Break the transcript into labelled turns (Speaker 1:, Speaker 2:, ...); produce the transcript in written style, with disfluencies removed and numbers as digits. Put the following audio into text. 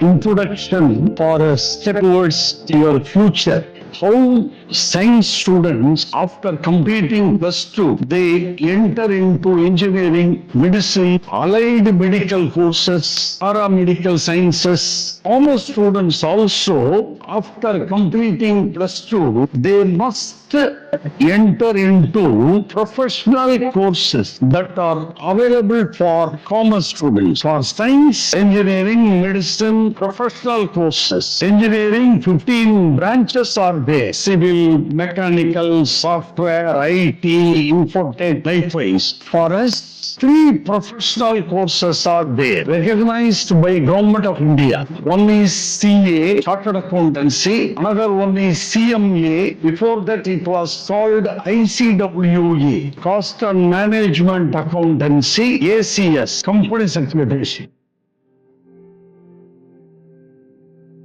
Speaker 1: introduction for a step towards your future. How science students, after completing +2, they enter into engineering, medicine, allied medical courses, paramedical sciences. Almost students also, after completing +2, they must enter into professional courses that are available for commerce students. For science, engineering, medicine, professional courses. Engineering, 15 branches are there. Civil, mechanical, software, IT, infotech, likewise. For us, 3 professional courses are there, recognized by Government of India. One is CA, Chartered Accountancy. Another one is CMA. Before that, it was called ICWA, Cost and Management Accountancy. ACS, Company Secretary.